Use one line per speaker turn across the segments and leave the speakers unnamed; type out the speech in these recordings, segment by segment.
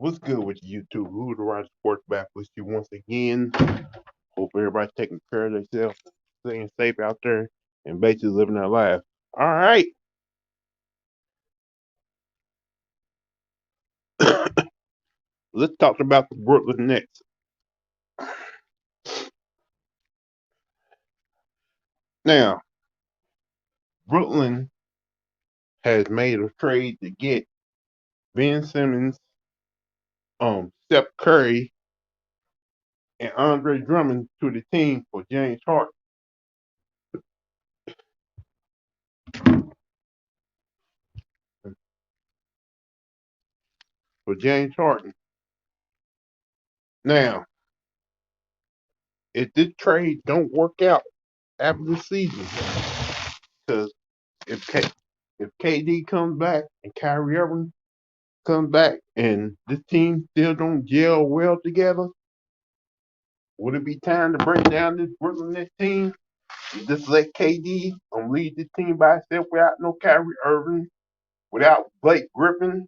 What's good with you YouTube? Louthewritersports back with you once again. Hope everybody's taking care of themselves, staying safe out there, and basically living their life. All right. Let's talk about the Brooklyn Nets. Now, Brooklyn has made a trade to get Ben Simmons, Steph Curry, and Andre Drummond to the team for James Harden. For James Harden. Now, if this trade don't work out after the season, because if if KD comes back and Kyrie Irving comes back and this team still don't gel well together, would it be time to bring down this Brooklyn Nets team and just let KD lead this team by itself without no Kyrie Irving, without Blake Griffin?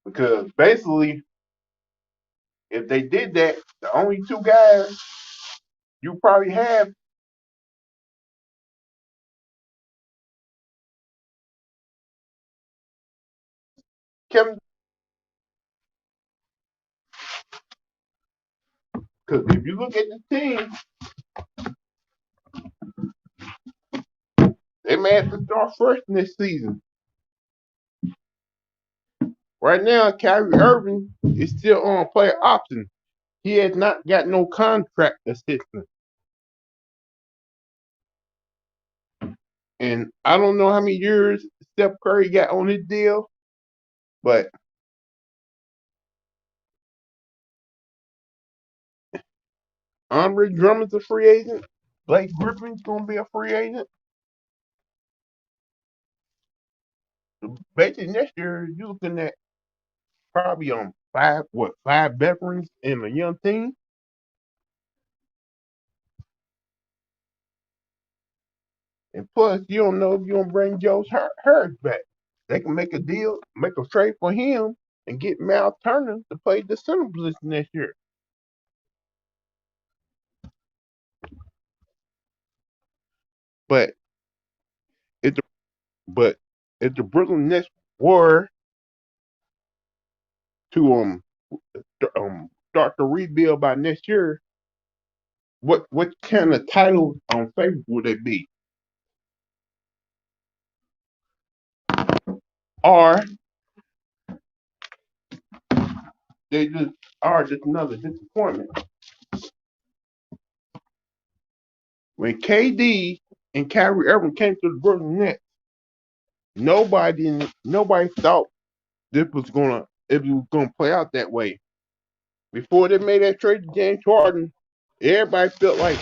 Because basically, if they did that, the only two guys you probably have Kevin. Because if you look at the team, they may have to start first in this season. Right now, Kyrie Irving is still on player option. He has not got no contract assistance. And I don't know how many years Steph Curry got on his deal, but Andre Drummond's a free agent. Blake Griffin's gonna be a free agent. Basically next year you're looking at probably on five veterans and a young team. And plus you don't know if you're gonna bring Joe Harris back. They can make a deal, make a trade for him and get Mal Turner to play the center position next year. But if the but if the Brooklyn Nets were to start the rebuild by next year, what kind of title favor would they be? Or they just are just another disappointment? When KD and Kyrie Irving came to the Brooklyn Nets, nobody thought this was gonna it was gonna play out that way. Before they made that trade to James Harden, everybody felt like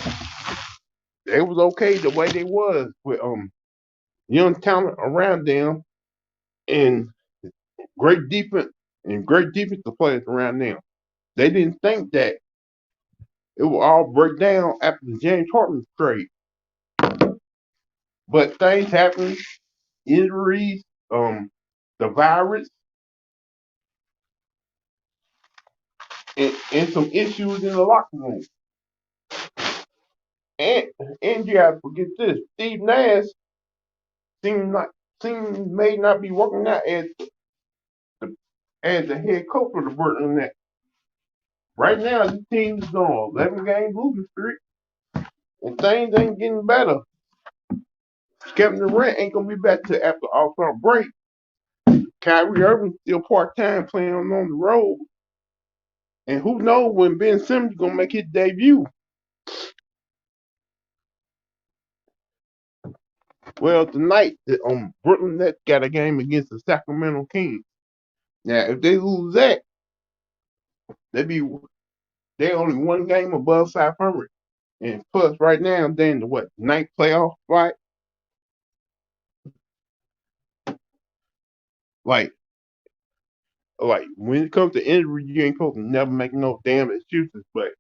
it was okay the way they was with young talent around them and great defense and great defensive players around them. They didn't think that it will all break down after the James Harden trade. But things happen, injuries, the virus, and some issues in the locker room. And and you gotta forget this: Steve Nash seems like seems may not be working out as the head coach of the Brooklyn Nets. Right now, the team is on 11 game losing streak, and things ain't getting better. Kevin Durant ain't gonna be back till after All-Star break. Kyrie Irving still part-time playing on the road. And who knows when Ben Simmons gonna make his debut? Well, tonight the Brooklyn Nets got a game against the Sacramento Kings. Now, if they lose that, they only one game above 500. And plus, right now they're in the ninth playoff fight. Like, like when it comes to injury, you ain't supposed to never make no damn excuses. But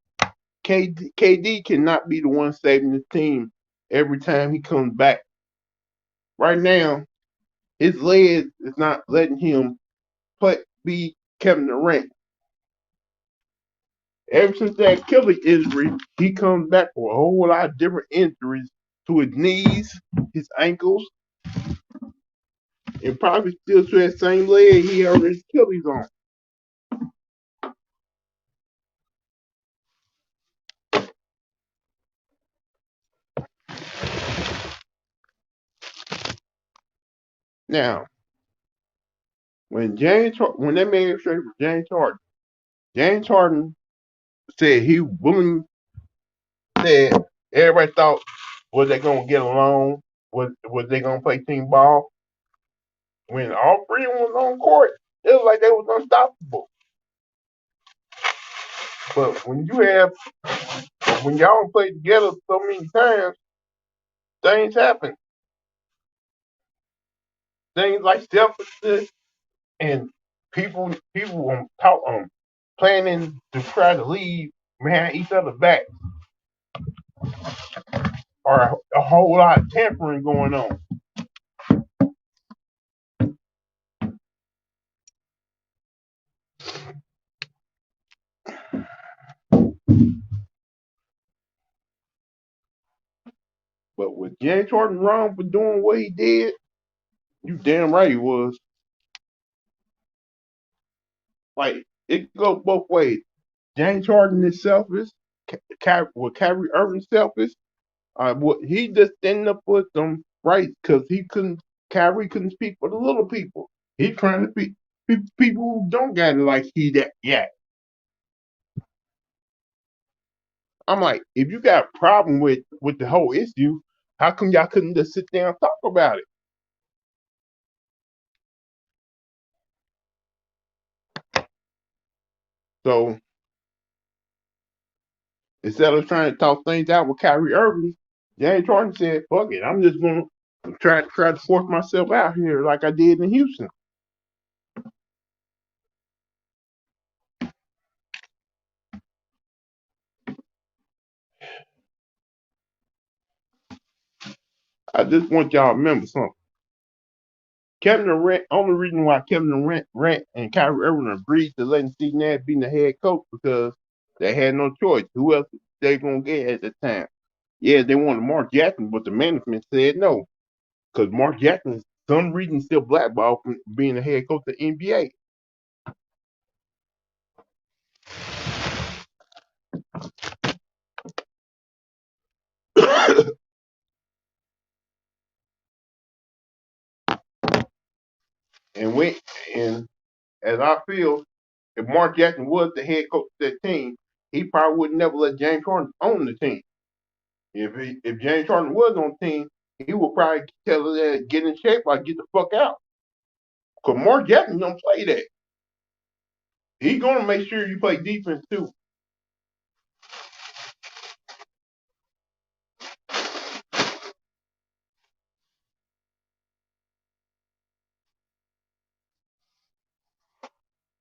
KD cannot be the one saving the team every time he comes back. Right now, his leg is not letting him be Kevin Durant. Ever since that Achilles injury, he comes back with a whole lot of different injuries to his knees, his ankles, and probably still to that same leg he hurt his Achilles on. Now, when they made it straight for James Harden said he willing said everybody thought was they gonna get along, was they gonna play team ball. When all three of them was on court, it was like they was unstoppable. But when y'all play together so many times, things happen. Things like selfishness and people talk planning to try to leave behind each other back, or a whole lot of tampering going on. But with James Harden wrong for doing what he did, you damn right he was. Like it goes both ways. James Harden is selfish. Kyrie Irving selfish? He just ended up with them right because he couldn't. Kyrie couldn't speak for the little people. He trying to speak people who don't got it like he that. Yeah, I'm like, if you got a problem with the whole issue, how come y'all couldn't just sit down and talk about it? So instead of trying to talk things out with Kyrie Irving, James Harden said, "Fuck it, I'm just gonna try to force myself out here like I did in Houston." I just want y'all to remember something. Kevin Durant, only reason why Kevin Durant and Kyrie Irving agreed to letting Steve Nash be the head coach because they had no choice. Who else they gonna get at the time? Yeah, they wanted Mark Jackson, but the management said no because Mark Jackson, some reason, still blackballed from being the head coach of the NBA. and we and as I feel, if Mark Jackson was the head coach of that team, he probably would never let James Harden own the team. If James Harden was on the team, he would probably tell her that get in shape or get the fuck out. Cause Mark Jackson don't play that. He gonna make sure you play defense too.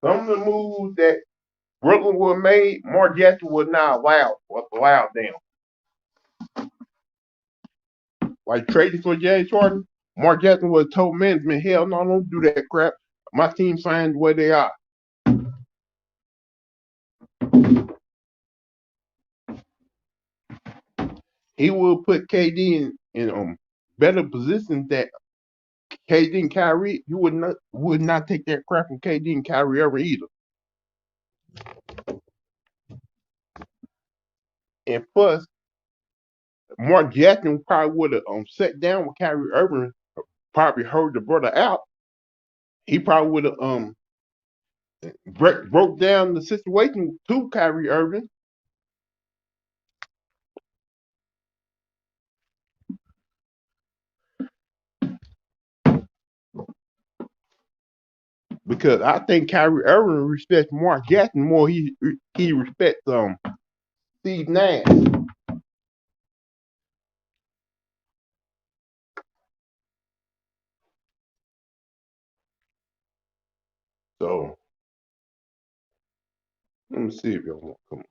Some of the moves that Brooklyn would have made, Mark Jackson would not allow them. Like trading for James Harden, Mark Jackson would have told management, hell no, don't do that crap. My team signed where they are. He will put KD in better positions that KD and Kyrie, you would not take that crap from KD and Kyrie ever either. And plus, Mark Jackson probably would have sat down with Kyrie Irving, probably heard the brother out. He probably would have broke down the situation to Kyrie Irving because I think Kyrie Irving respects Mark Jackson more. He respects Steve Nash. So let me see if y'all want to come on.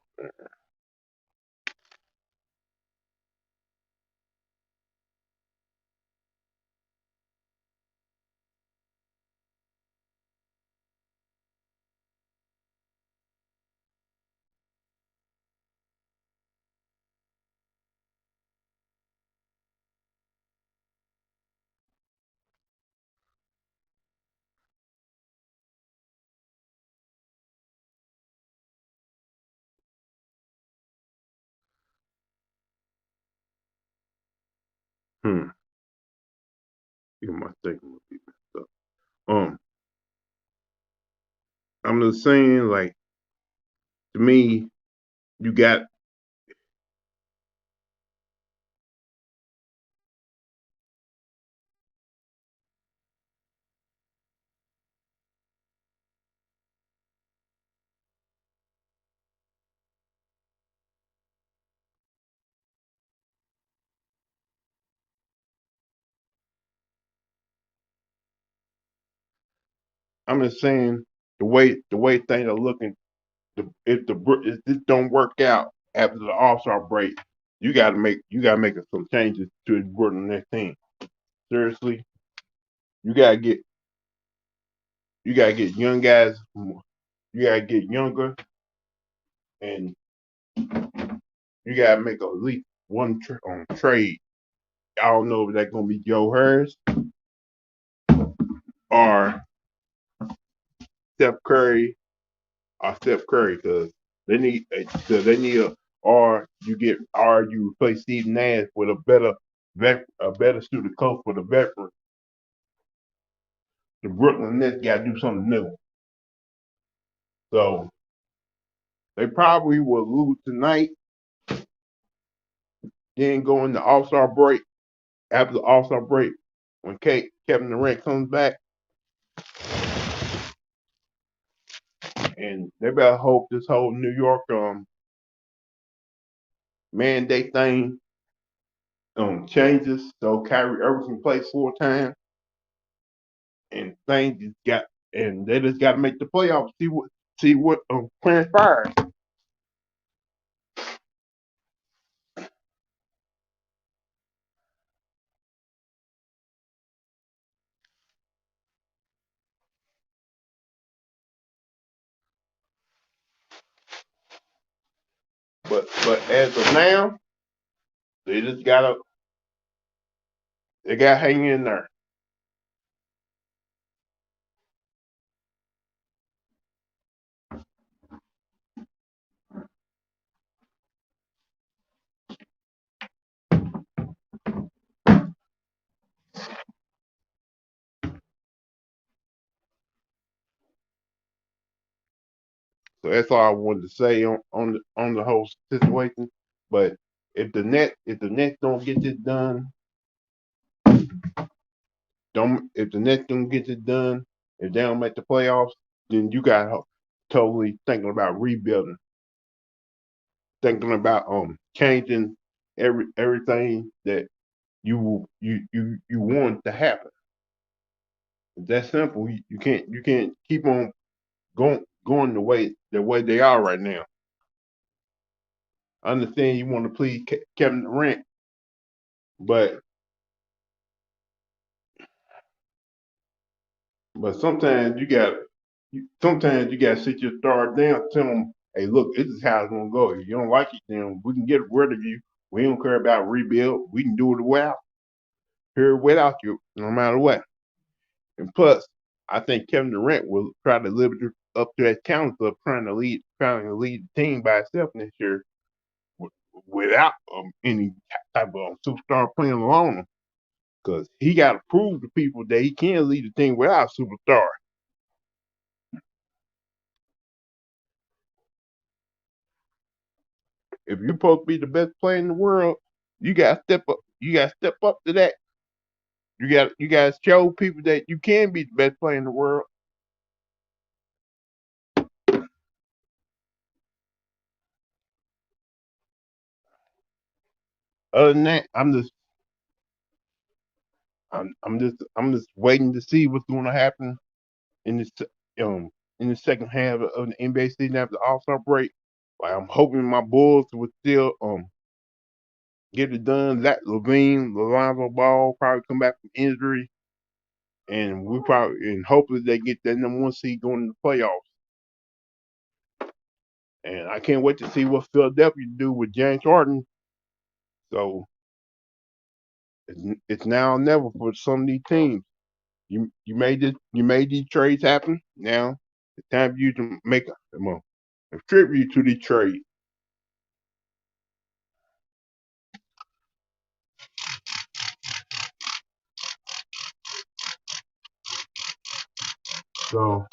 Hmm. Get my thinking stuff. Um, I'm just saying, like, to me, you got. I'm just saying the way things are looking. If this don't work out after the All-Star break, you gotta make some changes to the Brooklyn Nets team. Seriously, you gotta get you gotta get young guys. You gotta get younger, and you gotta make at least one trade. I don't know if that's gonna be Joe Harris or Steph Curry because they need you replace Steve Nash with a better suited coach for the veteran. The Brooklyn Nets got to do something new. So they probably will lose tonight, then go into All Star break. After the All Star break, when Kevin Durant comes back, and they better hope this whole New York mandate thing changes so Kyrie Irving plays full time, and things just got and they just got to make the playoffs. See what transpires. But as of now, they just gotta they got to hang in there. So that's all I wanted to say on the whole situation. But if the Nets don't get this done, don't if the Nets don't get it done, if they don't make the playoffs, then you got totally thinking about rebuilding, thinking about changing everything that you want to happen. It's that simple. You can't keep on going the way they are right now. I understand you want to please Kevin Durant, but sometimes you got to sit your star down, tell them, hey, look, this is how it's gonna go. If you don't like it, then we can get rid of you. We don't care about rebuild. We can do it without you, no matter what. And plus, I think Kevin Durant will try to live up to that challenge of trying to lead the team by himself this year without any type of superstar playing along him. Because he got to prove to people that he can lead the team without a superstar. If you're supposed to be the best player in the world, you got to step up. You got to step up to that. You got to show people that you can be the best player in the world. Other than that, I'm just waiting to see what's going to happen in this um in the second half of the NBA season after the All Star break. Like, I'm hoping my Bulls will still get it done. That Lonzo Ball probably come back from injury, and hopefully they get that number one seed going in the playoffs. And I can't wait to see what Philadelphia do with James Harden. So it's now or never for some of these teams. You made these trades happen. Now it's time for you to make a tribute to the trade. So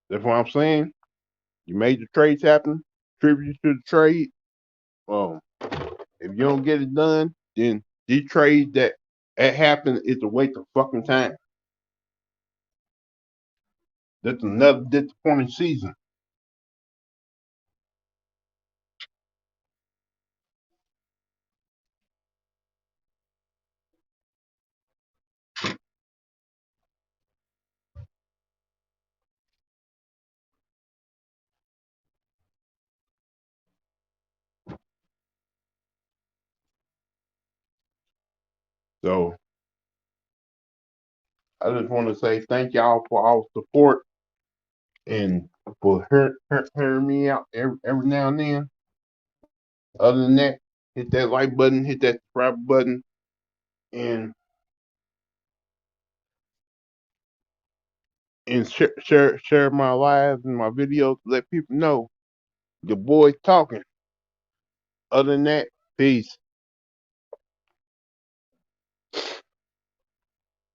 that's what I'm saying. You made the trades happen, contribute to the trade. Um, if you don't get it done, then these trades that happen is a waste of fucking time. That's another disappointing season. So I just want to say thank y'all for all the support and for hearing me out every now and then. Other than that, hit that like button, hit that subscribe button, and share my lives and my videos. Let people know your boy's talking. Other than that, peace.